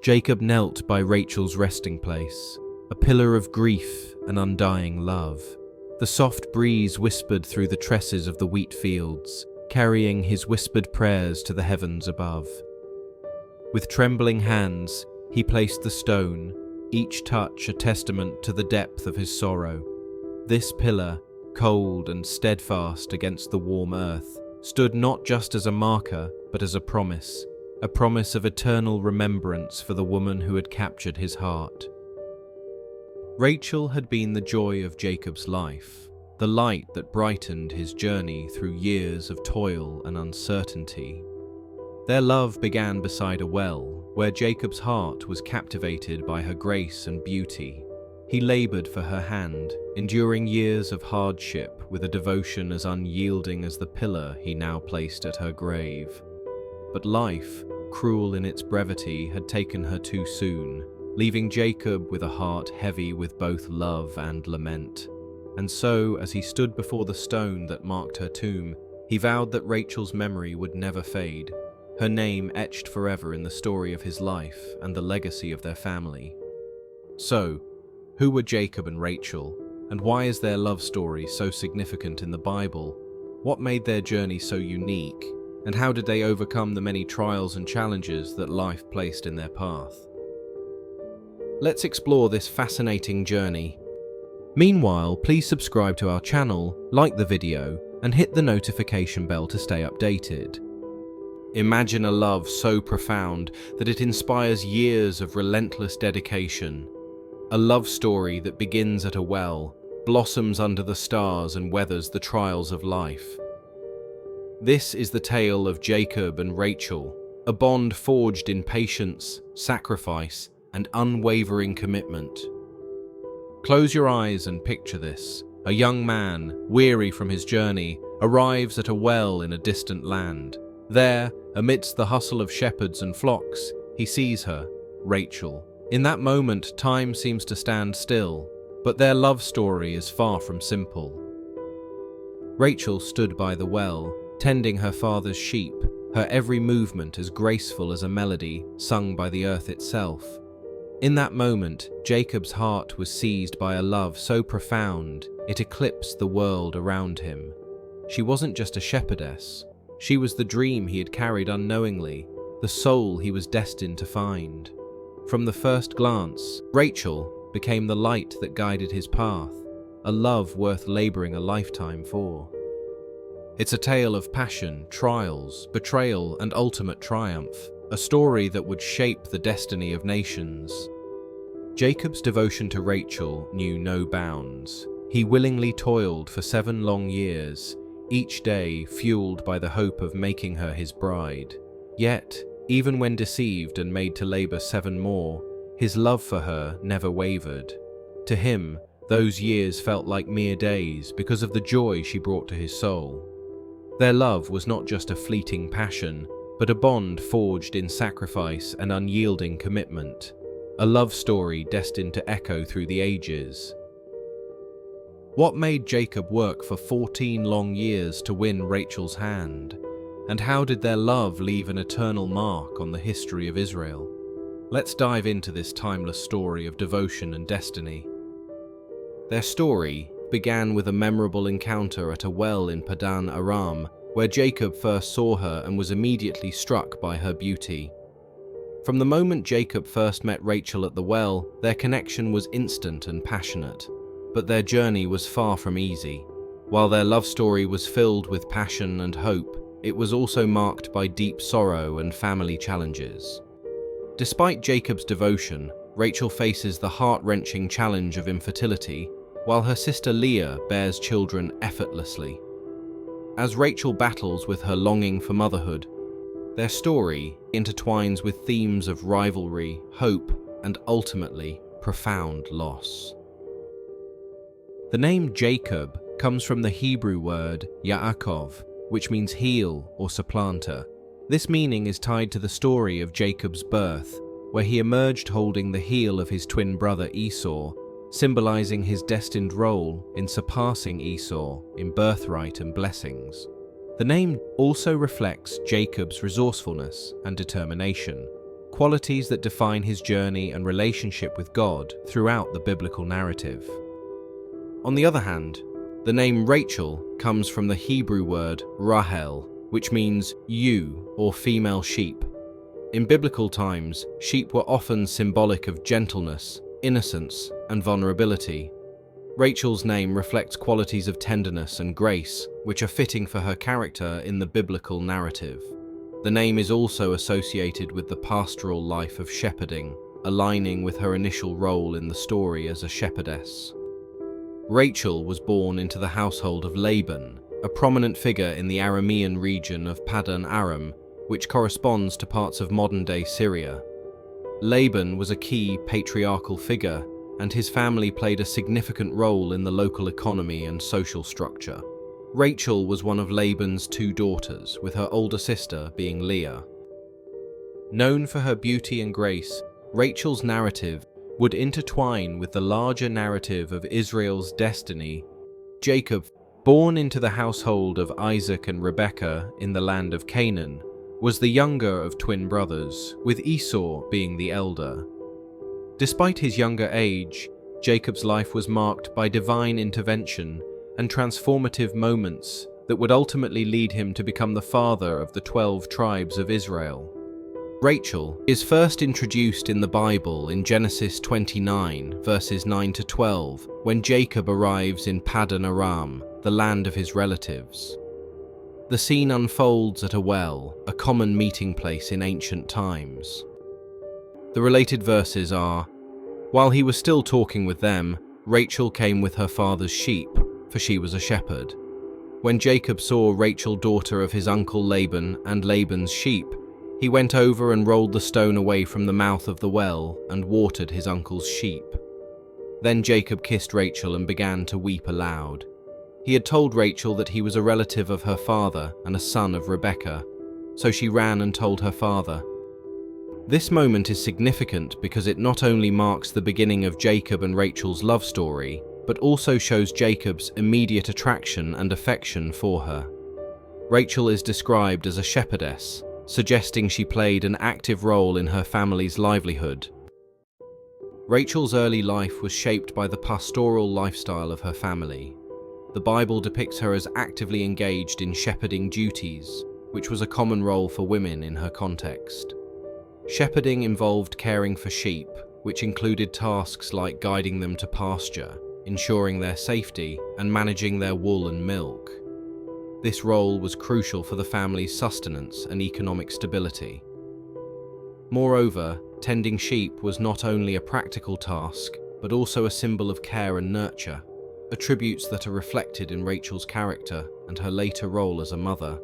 Jacob knelt by Rachel's resting place, a pillar of grief and undying love. The soft breeze whispered through the tresses of the wheat fields, carrying his whispered prayers to the heavens above. With trembling hands, he placed the stone, each touch a testament to the depth of his sorrow. This pillar, cold and steadfast against the warm earth, stood not just as a marker, but as a promise of eternal remembrance for the woman who had captured his heart. Rachel had been the joy of Jacob's life, the light that brightened his journey through years of toil and uncertainty. Their love began beside a well, where Jacob's heart was captivated by her grace and beauty. He labored for her hand, enduring years of hardship with a devotion as unyielding as the pillar he now placed at her grave. But life, cruel in its brevity, had taken her too soon, leaving Jacob with a heart heavy with both love and lament. And so, as he stood before the stone that marked her tomb, he vowed that Rachel's memory would never fade, her name etched forever in the story of his life and the legacy of their family. So, who were Jacob and Rachel, and why is their love story so significant in the Bible? What made their journey so unique, and how did they overcome the many trials and challenges that life placed in their path? Let's explore this fascinating journey. Meanwhile, please subscribe to our channel, like the video, and hit the notification bell to stay updated. Imagine a love so profound that it inspires years of relentless dedication. A love story that begins at a well, blossoms under the stars, and weathers the trials of life. This is the tale of Jacob and Rachel, a bond forged in patience, sacrifice, and unwavering commitment. Close your eyes and picture this. A young man, weary from his journey, arrives at a well in a distant land. There, amidst the hustle of shepherds and flocks, he sees her, Rachel. In that moment, time seems to stand still, but their love story is far from simple. Rachel stood by the well, tending her father's sheep, her every movement as graceful as a melody sung by the earth itself. In that moment, Jacob's heart was seized by a love so profound, it eclipsed the world around him. She wasn't just a shepherdess. She was the dream he had carried unknowingly, the soul he was destined to find. From the first glance, Rachel became the light that guided his path, a love worth laboring a lifetime for. It's a tale of passion, trials, betrayal, and ultimate triumph, a story that would shape the destiny of nations. Jacob's devotion to Rachel knew no bounds. He willingly toiled for 7 long years, each day fueled by the hope of making her his bride. Yet, even when deceived and made to labor 7 more, his love for her never wavered. To him, those years felt like mere days because of the joy she brought to his soul. Their love was not just a fleeting passion, but a bond forged in sacrifice and unyielding commitment, a love story destined to echo through the ages. What made Jacob work for 14 long years to win Rachel's hand? And how did their love leave an eternal mark on the history of Israel? Let's dive into this timeless story of devotion and destiny. Their story began with a memorable encounter at a well in Padan Aram, where Jacob first saw her and was immediately struck by her beauty. From the moment Jacob first met Rachel at the well, their connection was instant and passionate. But their journey was far from easy. While their love story was filled with passion and hope, it was also marked by deep sorrow and family challenges. Despite Jacob's devotion, Rachel faces the heart-wrenching challenge of infertility, while her sister Leah bears children effortlessly. As Rachel battles with her longing for motherhood, their story intertwines with themes of rivalry, hope, and ultimately, profound loss. The name Jacob comes from the Hebrew word Yaakov, which means heel or supplanter. This meaning is tied to the story of Jacob's birth, where he emerged holding the heel of his twin brother Esau, symbolizing his destined role in surpassing Esau in birthright and blessings. The name also reflects Jacob's resourcefulness and determination. qualities that define his journey and relationship with God throughout the biblical narrative. On the other hand, the name Rachel comes from the Hebrew word Rahel, which means ewe or female sheep. In biblical times, sheep were often symbolic of gentleness, innocence, and vulnerability. Rachel's name reflects qualities of tenderness and grace, which are fitting for her character in the biblical narrative. The name is also associated with the pastoral life of shepherding, aligning with her initial role in the story as a shepherdess. Rachel was born into the household of Laban, a prominent figure in the Aramean region of Paddan Aram, which corresponds to parts of modern-day Syria. Laban was a key patriarchal figure, and his family played a significant role in the local economy and social structure. Rachel was one of Laban's 2 daughters, with her older sister being Leah. Known for her beauty and grace, Rachel's narrative would intertwine with the larger narrative of Israel's destiny. Jacob, born into the household of Isaac and Rebekah in the land of Canaan, was the younger of twin brothers, with Esau being the elder. Despite his younger age, Jacob's life was marked by divine intervention and transformative moments that would ultimately lead him to become the father of the 12 tribes of Israel. Rachel is first introduced in the Bible in Genesis 29, verses 9 to 12, when Jacob arrives in Paddan Aram, the land of his relatives. The scene unfolds at a well, a common meeting place in ancient times. The related verses are, "While he was still talking with them, Rachel came with her father's sheep, for she was a shepherd. When Jacob saw Rachel, daughter of his uncle Laban, and Laban's sheep, he went over and rolled the stone away from the mouth of the well and watered his uncle's sheep. Then Jacob kissed Rachel and began to weep aloud. He had told Rachel that he was a relative of her father and a son of Rebekah, so she ran and told her father. This moment is significant because it not only marks the beginning of Jacob and Rachel's love story, but also shows Jacob's immediate attraction and affection for her. Rachel is described as a shepherdess, suggesting she played an active role in her family's livelihood. Rachel's early life was shaped by the pastoral lifestyle of her family. The Bible depicts her as actively engaged in shepherding duties, which was a common role for women in her context. Shepherding involved caring for sheep, which included tasks like guiding them to pasture, ensuring their safety, and managing their wool and milk. This role was crucial for the family's sustenance and economic stability. Moreover, tending sheep was not only a practical task, but also a symbol of care and nurture, attributes that are reflected in Rachel's character and her later role as a mother.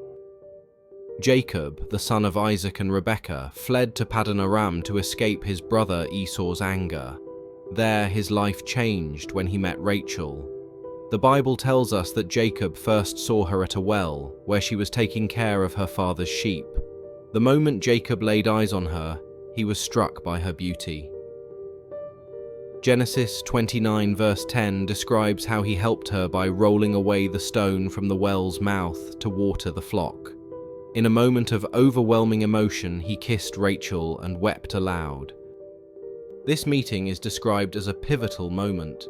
Jacob, the son of Isaac and Rebekah, fled to Paddan Aram to escape his brother Esau's anger. There, his life changed when he met Rachel. The Bible tells us that Jacob first saw her at a well, where she was taking care of her father's sheep. The moment Jacob laid eyes on her, he was struck by her beauty. Genesis 29 verse 10 describes how he helped her by rolling away the stone from the well's mouth to water the flock. In a moment of overwhelming emotion, he kissed Rachel and wept aloud. This meeting is described as a pivotal moment.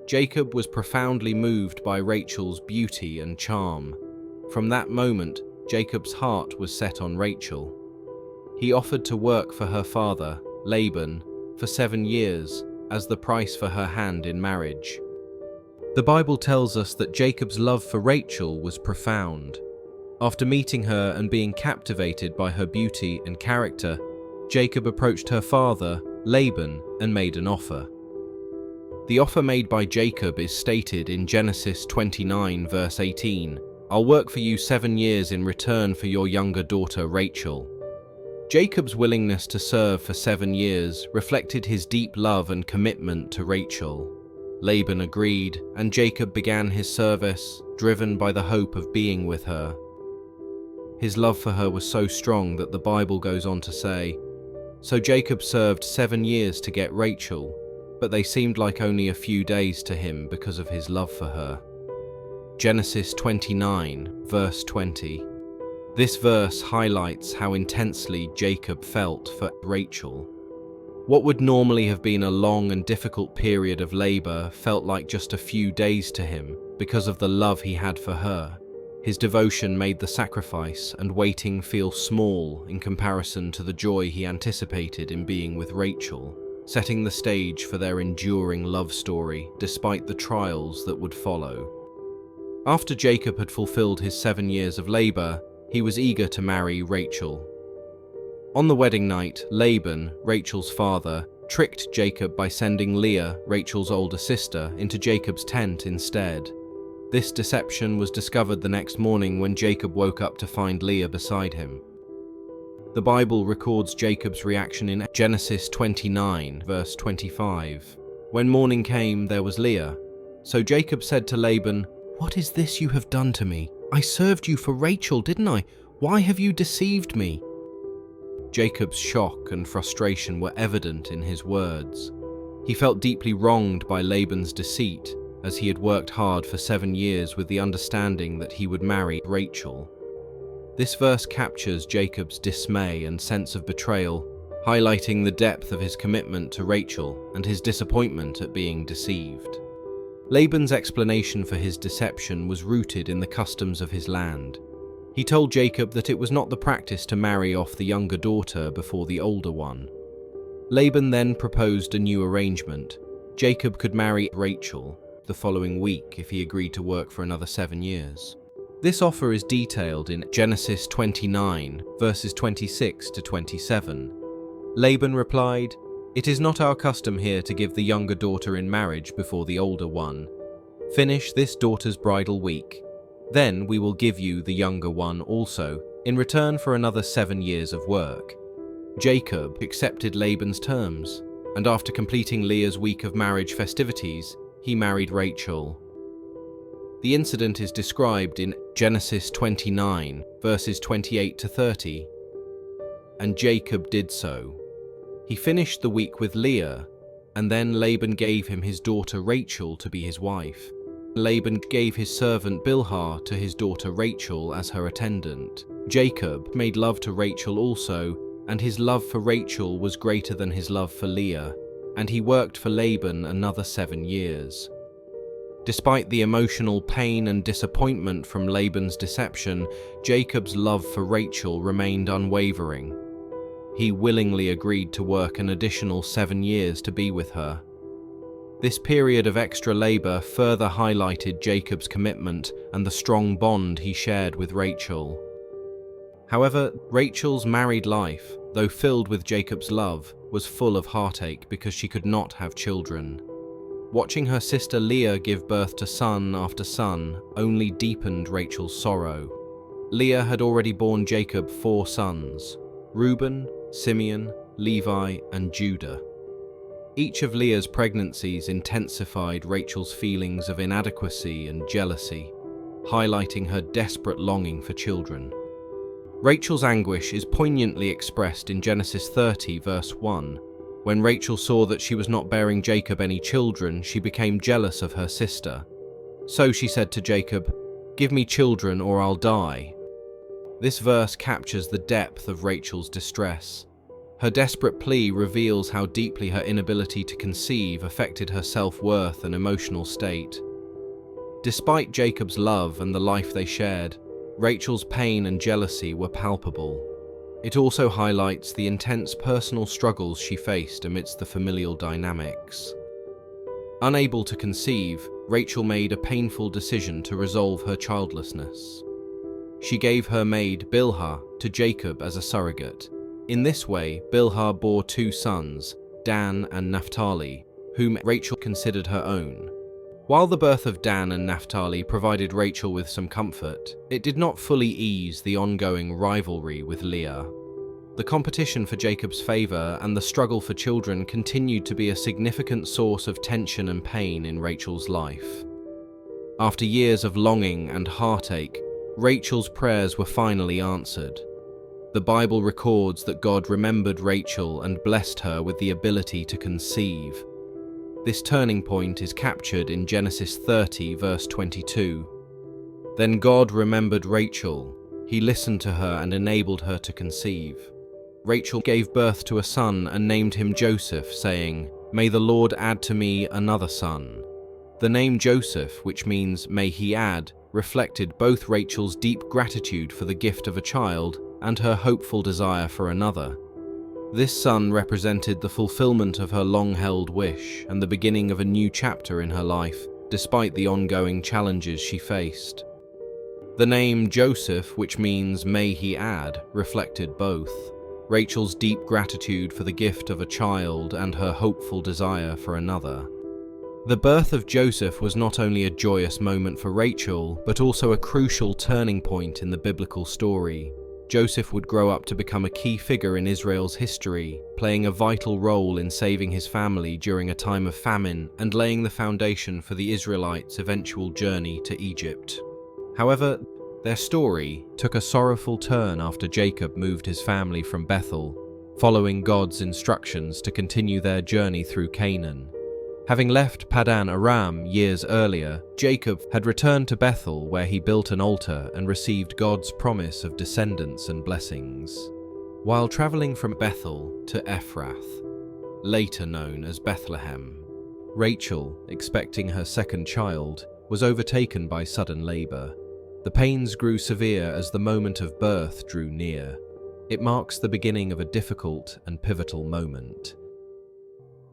Jacob was profoundly moved by Rachel's beauty and charm. From that moment, Jacob's heart was set on Rachel. He offered to work for her father, Laban, for 7 years as the price for her hand in marriage. The Bible tells us that Jacob's love for Rachel was profound. After meeting her and being captivated by her beauty and character, Jacob approached her father, Laban, and made an offer. The offer made by Jacob is stated in Genesis 29 verse 18, "I'll work for you 7 years in return for your younger daughter Rachel." Jacob's willingness to serve for 7 years reflected his deep love and commitment to Rachel. Laban agreed, and Jacob began his service, driven by the hope of being with her. His love for her was so strong that the Bible goes on to say, "So Jacob served 7 years to get Rachel, but they seemed like only a few days to him because of his love for her." Genesis 29, verse 20. This verse highlights how intensely Jacob felt for Rachel. What would normally have been a long and difficult period of labor felt like just a few days to him because of the love he had for her. His devotion made the sacrifice and waiting feel small in comparison to the joy he anticipated in being with Rachel, setting the stage for their enduring love story despite the trials that would follow. After Jacob had fulfilled his 7 years of labor, he was eager to marry Rachel. On the wedding night, Laban, Rachel's father, tricked Jacob by sending Leah, Rachel's older sister, into Jacob's tent instead. This deception was discovered the next morning when Jacob woke up to find Leah beside him. The Bible records Jacob's reaction in Genesis 29, verse 25. When morning came, there was Leah. So Jacob said to Laban, "What is this you have done to me? I served you for Rachel, didn't I? Why have you deceived me?" Jacob's shock and frustration were evident in his words. He felt deeply wronged by Laban's deceit, as he had worked hard for 7 years with the understanding that he would marry Rachel. This verse captures Jacob's dismay and sense of betrayal, highlighting the depth of his commitment to Rachel and his disappointment at being deceived. Laban's explanation for his deception was rooted in the customs of his land. He told Jacob that it was not the practice to marry off the younger daughter before the older one. Laban then proposed a new arrangement. Jacob could marry Rachel the following week if he agreed to work for another 7 years. This offer is detailed in Genesis 29, verses 26 to 27. Laban replied, "It is not our custom here to give the younger daughter in marriage before the older one. Finish this daughter's bridal week. Then we will give you the younger one also, in return for another 7 years of work." Jacob accepted Laban's terms, and after completing Leah's week of marriage festivities, he married Rachel. The incident is described in Genesis 29, verses 28 to 30. And Jacob did so. He finished the week with Leah, and then Laban gave him his daughter Rachel to be his wife. Laban gave his servant Bilhah to his daughter Rachel as her attendant. Jacob made love to Rachel also, and his love for Rachel was greater than his love for Leah, and he worked for Laban another 7 years. Despite the emotional pain and disappointment from Laban's deception, Jacob's love for Rachel remained unwavering. He willingly agreed to work an additional 7 years to be with her. This period of extra labor further highlighted Jacob's commitment and the strong bond he shared with Rachel. However, Rachel's married life, though filled with Jacob's love, was full of heartache because she could not have children. Watching her sister Leah give birth to son after son only deepened Rachel's sorrow. Leah had already borne Jacob 4 sons: Reuben, Simeon, Levi, and Judah. Each of Leah's pregnancies intensified Rachel's feelings of inadequacy and jealousy, highlighting her desperate longing for children. Rachel's anguish is poignantly expressed in Genesis 30, verse 1. When Rachel saw that she was not bearing Jacob any children, she became jealous of her sister. So she said to Jacob, "Give me children or I'll die." This verse captures the depth of Rachel's distress. Her desperate plea reveals how deeply her inability to conceive affected her self-worth and emotional state. Despite Jacob's love and the life they shared, Rachel's pain and jealousy were palpable. It also highlights the intense personal struggles she faced amidst the familial dynamics. Unable to conceive, Rachel made a painful decision to resolve her childlessness. She gave her maid Bilhah to Jacob as a surrogate. In this way, Bilhah bore 2 sons, Dan and Naphtali, whom Rachel considered her own. While the birth of Dan and Naphtali provided Rachel with some comfort, it did not fully ease the ongoing rivalry with Leah. The competition for Jacob's favor and the struggle for children continued to be a significant source of tension and pain in Rachel's life. After years of longing and heartache, Rachel's prayers were finally answered. The Bible records that God remembered Rachel and blessed her with the ability to conceive. This turning point is captured in Genesis 30, verse 22. Then God remembered Rachel. He listened to her and enabled her to conceive. Rachel gave birth to a son and named him Joseph, saying, "May the Lord add to me another son." The name Joseph, which means "may he add," reflected both Rachel's deep gratitude for the gift of a child and her hopeful desire for another. This son represented the fulfillment of her long-held wish and the beginning of a new chapter in her life, despite the ongoing challenges she faced. The name Joseph, which means "may he add," reflected both Rachel's deep gratitude for the gift of a child and her hopeful desire for another. The birth of Joseph was not only a joyous moment for Rachel, but also a crucial turning point in the biblical story. Joseph would grow up to become a key figure in Israel's history, playing a vital role in saving his family during a time of famine and laying the foundation for the Israelites' eventual journey to Egypt. However, their story took a sorrowful turn after Jacob moved his family from Bethel, following God's instructions to continue their journey through Canaan. Having left Paddan Aram years earlier, Jacob had returned to Bethel, where he built an altar and received God's promise of descendants and blessings. While traveling from Bethel to Ephrath, later known as Bethlehem, Rachel, expecting her second child, was overtaken by sudden labor. The pains grew severe as the moment of birth drew near. It marks the beginning of a difficult and pivotal moment.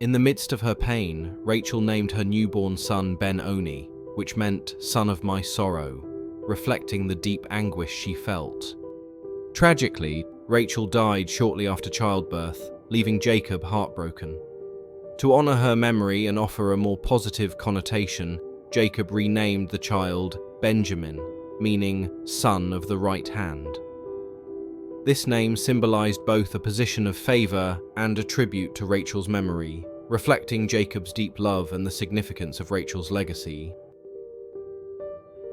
In the midst of her pain, Rachel named her newborn son Ben-Oni, which meant "son of my sorrow," reflecting the deep anguish she felt. Tragically, Rachel died shortly after childbirth, leaving Jacob heartbroken. To honor her memory and offer a more positive connotation, Jacob renamed the child Benjamin, meaning "son of the right hand." This name symbolized both a position of favor and a tribute to Rachel's memory, reflecting Jacob's deep love and the significance of Rachel's legacy.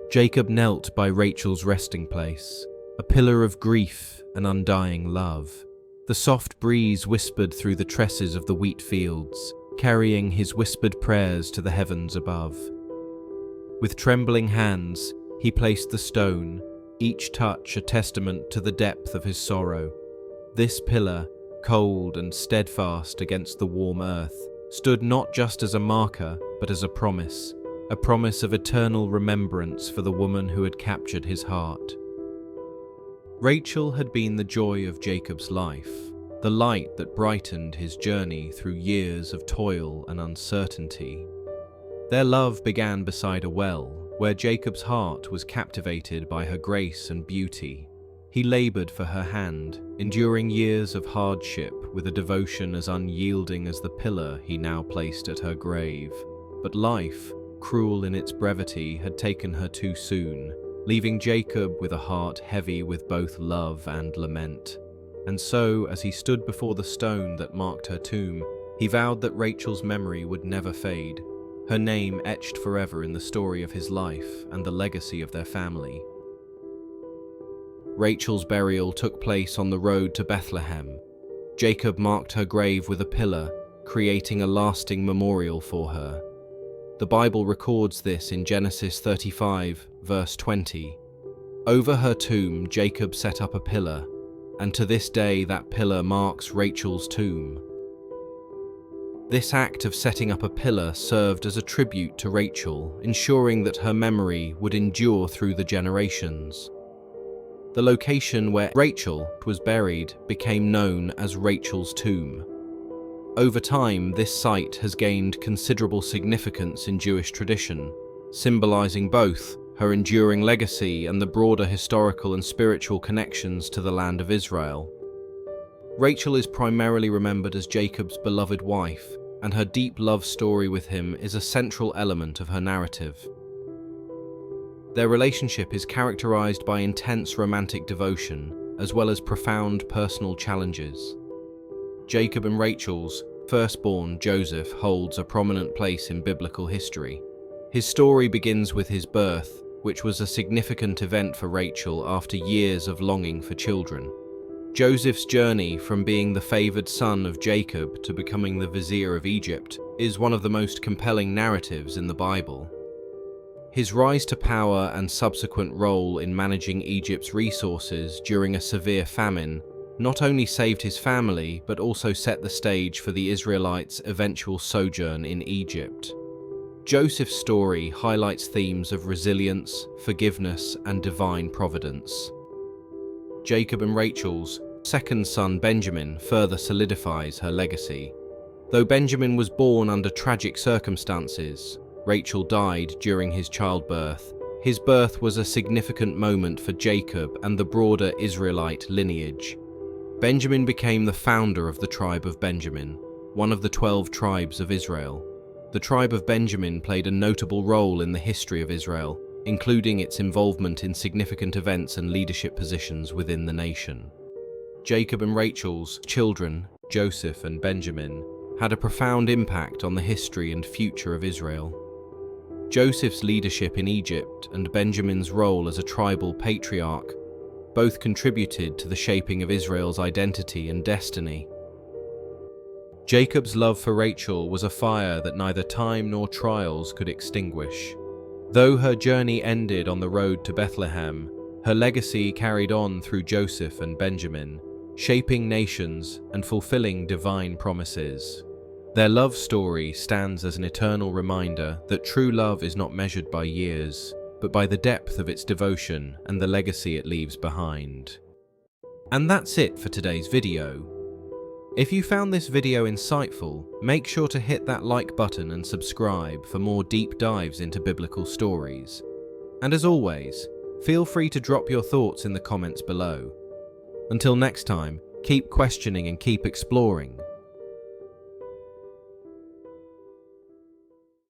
Jacob knelt by Rachel's resting place, a pillar of grief and undying love. The soft breeze whispered through the tresses of the wheat fields, carrying his whispered prayers to the heavens above. With trembling hands, he placed the stone, each touch a testament to the depth of his sorrow. This pillar, cold and steadfast against the warm earth, stood not just as a marker, but as a promise of eternal remembrance for the woman who had captured his heart. Rachel had been the joy of Jacob's life, the light that brightened his journey through years of toil and uncertainty. Their love began beside a well, where Jacob's heart was captivated by her grace and beauty. He labored for her hand, enduring years of hardship with a devotion as unyielding as the pillar he now placed at her grave. But life, cruel in its brevity, had taken her too soon, leaving Jacob with a heart heavy with both love and lament. And so, as he stood before the stone that marked her tomb, he vowed that Rachel's memory would never fade, her name etched forever in the story of his life and the legacy of their family. Rachel's burial took place on the road to Bethlehem. Jacob marked her grave with a pillar, creating a lasting memorial for her. The Bible records this in Genesis 35, verse 20. Over her tomb, Jacob set up a pillar, and to this day that pillar marks Rachel's tomb. This act of setting up a pillar served as a tribute to Rachel, ensuring that her memory would endure through the generations. The location where Rachel was buried became known as Rachel's tomb. Over time, this site has gained considerable significance in Jewish tradition, symbolizing both her enduring legacy and the broader historical and spiritual connections to the land of Israel. Rachel is primarily remembered as Jacob's beloved wife, and her deep love story with him is a central element of her narrative. Their relationship is characterized by intense romantic devotion, as well as profound personal challenges. Jacob and Rachel's firstborn, Joseph, holds a prominent place in biblical history. His story begins with his birth, which was a significant event for Rachel after years of longing for children. Joseph's journey from being the favored son of Jacob to becoming the vizier of Egypt is one of the most compelling narratives in the Bible. His rise to power and subsequent role in managing Egypt's resources during a severe famine not only saved his family, but also set the stage for the Israelites' eventual sojourn in Egypt. Joseph's story highlights themes of resilience, forgiveness, and divine providence. Jacob and Rachel's second son Benjamin further solidifies her legacy. Though Benjamin was born under tragic circumstances, Rachel died during his childbirth. His birth was a significant moment for Jacob and the broader Israelite lineage. Benjamin became the founder of the tribe of Benjamin, one of the 12 tribes of Israel. The tribe of Benjamin played a notable role in the history of Israel, including its involvement in significant events and leadership positions within the nation. Jacob and Rachel's children, Joseph and Benjamin, had a profound impact on the history and future of Israel. Joseph's leadership in Egypt and Benjamin's role as a tribal patriarch both contributed to the shaping of Israel's identity and destiny. Jacob's love for Rachel was a fire that neither time nor trials could extinguish. Though her journey ended on the road to Bethlehem, her legacy carried on through Joseph and Benjamin, shaping nations and fulfilling divine promises. Their love story stands as an eternal reminder that true love is not measured by years, but by the depth of its devotion and the legacy it leaves behind. And that's it for today's video. If you found this video insightful, make sure to hit that like button and subscribe for more deep dives into biblical stories. And as always, feel free to drop your thoughts in the comments below. Until next time, keep questioning and keep exploring.